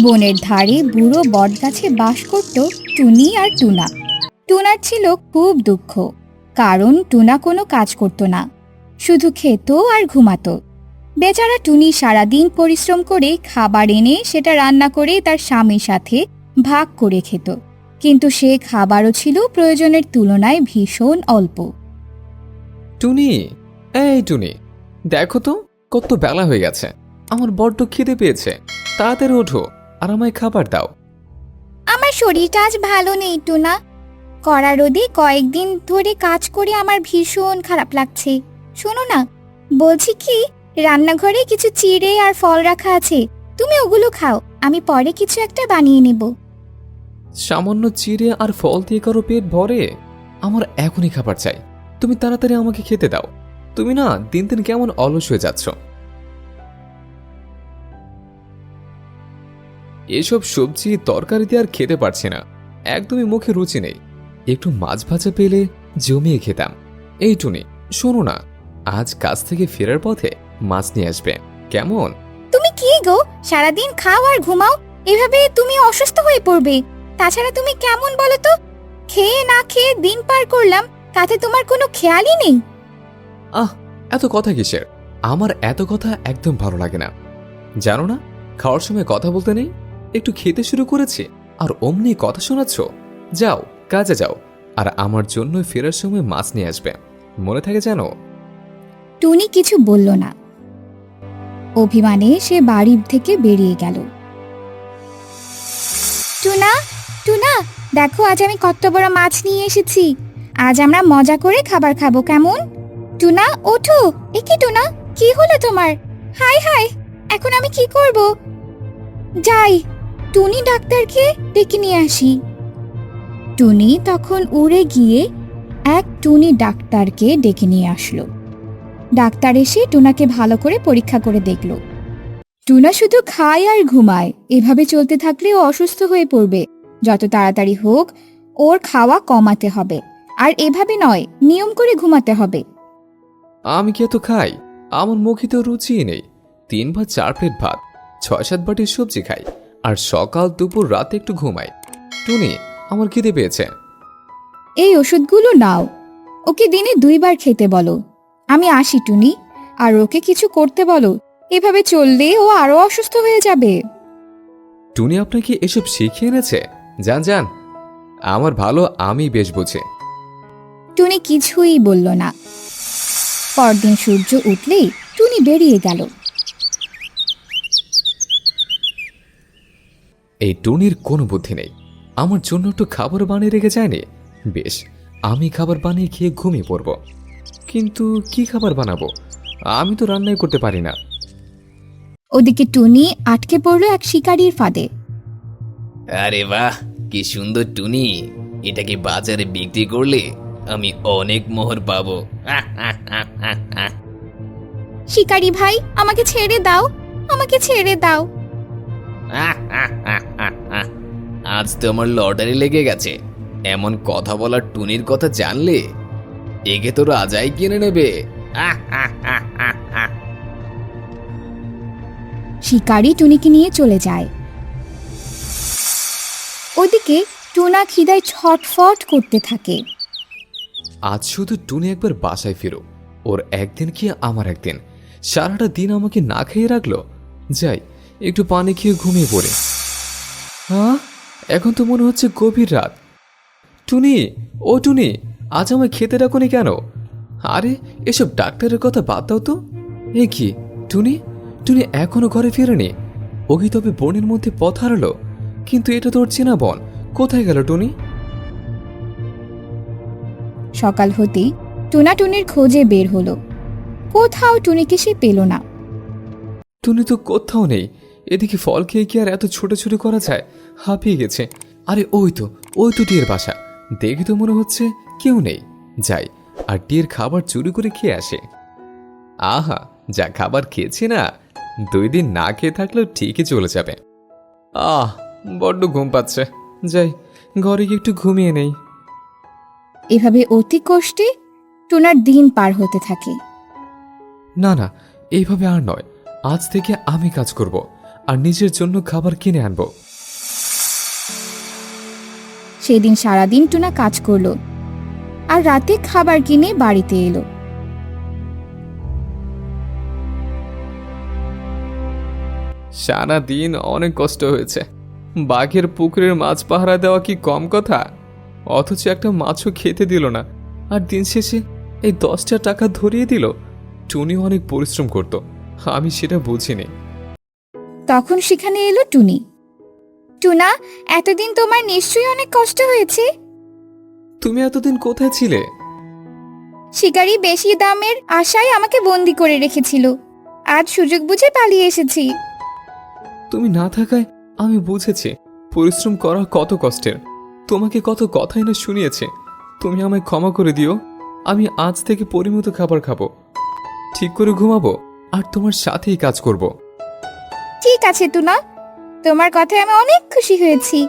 বনের ধারে বুড়ো বটগাছে বাস করত টুনি আর টুনা। টুনার ছিল খুব দুঃখ, কারণ টুনা কোনো কাজ করত না, শুধু খেত আর ঘুমাতো। বেচারা টুনি সারাদিন পরিশ্রম করে খাবার এনে সেটা রান্না করে তার স্বামীর সাথে ভাগ করে খেত, কিন্তু সে খাবারও ছিল প্রয়োজনের তুলনায় ভীষণ অল্প। টুনি, এই টুনি, দেখো তো কত বেলা হয়ে গেছে, আমার বড্ড খিদে পেয়েছে, তাড়াতাড়ি ওঠো আর আমায় খাবার দাও। আমার শরীরটা আজ ভালো নেই টুনা, কড়া রোদে কয়েকদিন ধরে কাজ করে আমার ভীষণ খারাপ লাগছে। শোনো না, বলছি কি, রান্নাঘরে কিছু চিড়ে আর ফল রাখা আছে, তুমি ওগুলো খাও, আমি পরে কিছু একটা বানিয়ে নেব। সামান্য চিড়ে আর ফল দিয়ে কারো পেট ভরে? আমার এখনই খাবার চাই, তুমি তাড়াতাড়ি আমাকে খেতে দাও। তুমি না দিন দিন কেমন অলস হয়ে যাচ্ছ। এসব সবজি তরকারি দিয়ে আর খেতে পারছি না, একদমই মুখে রুচি নেই। একটু মাছ ভাজা পেলে জমিয়ে খেতাম। এই টুনি, শোনো না, আজ কাজ থেকে ফেরার পথে মাছ নিয়ে আসবে, কেমন? তুমি কি গো, সারাদিন খাও আর ঘুমাও, এভাবে তুমি অসুস্থ হয়ে পড়বে। তাছাড়া তুমি কেমন বলো তো, খেয়ে না খেয়ে দিন পার করলাম, তাতে তোমার কোনো খেয়ালই নেই। এত কথা কিসের? আমার এত কথা একদম ভালো লাগে না, জানো না? খাওয়ার সময় কথা বলতে নেই, একটু খেতে শুরু করেছি আর অমনি কথা শোনাচ্ছ। যাও, কাজে যাও, আর আমার জন্য ফেরার সময় মাছ নিয়ে আসবে, মনে থাকে জানো? টুনি কিছু বলল না, অভিমানে সে বাড়ি থেকে বেরিয়ে গেল। টুনা, টুনা, দেখো আজ আমি কত বড় মাছ নিয়ে এসেছি, আজ আমরা মজা করে খাবার খাবো, কেমন? টুনা ওঠো। একি টুনা, কি হলো তোমার? হাই হাই, এখন আমি কি করব? যাই, টুনি ডাক্তারকে ডেকে নিয়ে আসি। টুনি তখন উড়ে গিয়ে এক টুনি ডাক্তারকে ডেকে নিয়ে আসলো। ডাক্তার এসে টুনাকে ভালো করে পরীক্ষা করে দেখল। টুনা শুধু খায় আর ঘুমায়, এভাবে চলতে থাকলে ও অসুস্থ হয়ে পড়বে। যত তাড়াতাড়ি হোক ওর খাওয়া কমাতে হবে, আর এভাবে নয়, নিয়ম করে ঘুমাতে হবে। আমি কি এত খাই? আমার মুখে তো রুচিই নেই। 3 বা 4 প্লেট ভাত, 6-7 বাটির সবজি খাই, আর সকাল দুপুর রাতে একটু ঘুমাই। টুনি, আমার খিদে পেয়েছে। এই ওষুধগুলো নাও, ওকে দিনে 2 বার খেতে বলো। আমি আসি টুনি, আর ওকে কিছু করতে বলো, এভাবে চললে ও আরো অসুস্থ হয়ে যাবে। টুনি আপনাকে এসব শিখিয়ে এনেছে? যান যান, আমার ভালো আমি বেশ বুঝি। টুনি কিছুই বলল না। পরদিন সূর্য উঠলেই টুনি বেরিয়ে গেল। এই টুনির কোনো বুদ্ধি নেই, আমার জন্য একটু খাবার বানিয়ে রেখে যায়নি। বেশ, আমি খাবার বানিয়ে খেয়ে ঘুমিয়ে পড়ব। কিন্তু কি খাবার বানাবো? আমি তো রান্নাই করতে পারি না। ওদিকে টুনি আটকে পড়ল এক শিকারীর ফাঁদে। আরে বাহ, কি সুন্দর টুনি! এটাকে বাজারে বিক্রি করলে আমি অনেক মোহর পাবো। শিকারী ভাই, আমাকে ছেড়ে দাও, আমাকে ছেড়ে দাও। আজ তো আমার লটারি লেগে গেছে। এমন কথা বলার টুনির কথা জানলে একে তো রাজাই কিনে নেবে। শিকারী টুনিকে নিয়ে চলে যায়। ওদিকে টুনা খিদায় ছটফট করতে থাকে। আজ শুধু টুনি একবার বাসায় ফিরো, ওর একদিন কি আমার একদিন। সারাটা দিন আমাকে না খেয়ে রাখলো। যাই, একটু পানি খেয়ে ঘুমিয়ে পড়ে। হ্যাঁ, এখন তো মনে হচ্ছে গভীর রাত। টুনি, ও টুনি, আজ আমায় খেতে রাখোনি কেন? আরে, এসব ডাক্তারের কথা বাদ দাও তো। এ কি টুনি, টুনি এখনো ঘরে ফেরেনি? ও কি তবে বনের মধ্যে পথ হারালো? কিন্তু এটা তোর চেনা বন, কোথায় গেল টুনি? সকাল হতেই টুনা টুনির খোঁজে বের হলো, কোথাও টুনিকে সে পেল না। টুনি তো কোথাও নেই। এদিকে ফল খেয়ে কি আর এত ছোটাছুটি করা যায়? হাঁপিয়ে গেছে। আরে ওই তো টিয়ের বাসা, দেখে তো মনে হচ্ছে কেউ নেই। যাই, আর টিয়ের খাবার চুরি করে খেয়ে আসে। আহা, যা খাবার খেয়েছি না, 2 দিন না খেয়ে থাকলেও ঠিকই চলে যাবে। বড্ড ঘুম পাচ্ছে, যাই ঘরে গিয়ে একটু ঘুমিয়ে নেই। এভাবে অতি কষ্টে টুনার দিন পার হতে থাকে। না না, এইভাবে আর নয়, আজ থেকে আমি কাজ করব, আর নিজের জন্য খাবার কিনে আনবো। সেদিন সারাদিন টুনা কাজ করলো আর রাতে খাবার কিনে বাড়িতে এলো। সারা দিন অনেক কষ্ট হয়েছে। বাঘের পুকুরের মাছ পাহারা দেওয়া কি কম কথা? অথচ একটা মাছও খেতে দিল না, আর দিন শেষে এই 10টা টাকা ধরিয়ে দিল। টুনি অনেক পরিশ্রম করত, আমি সেটা বুঝিনি। তখন সেখানে এলো টুনি। টুনা, এতদিন তোমার নিশ্চয়ই অনেক কষ্ট হয়েছে। তুমি এতদিন কোথায় ছিলে? শিকারী বেশি দামের আশায় আমাকে বন্দি করে রেখেছিল, আজ সুযোগ বুঝে পালিয়ে এসেছি। তুমি না থাকায় আমি বুঝেছি পরিশ্রম করা কত কষ্টের। তোমাকে কত কথাই না শুনিয়েছে। তুমি আমায় ক্ষমা করে দিও। আমি আজ থেকে পরিমিত খাবার খাবো, ঠিক করে ঘুমাবো, আর তোমার সাথেই কাজ করব। ঠিক আছে টুনা, তোমার কথায় আমি অনেক খুশি হয়েছি।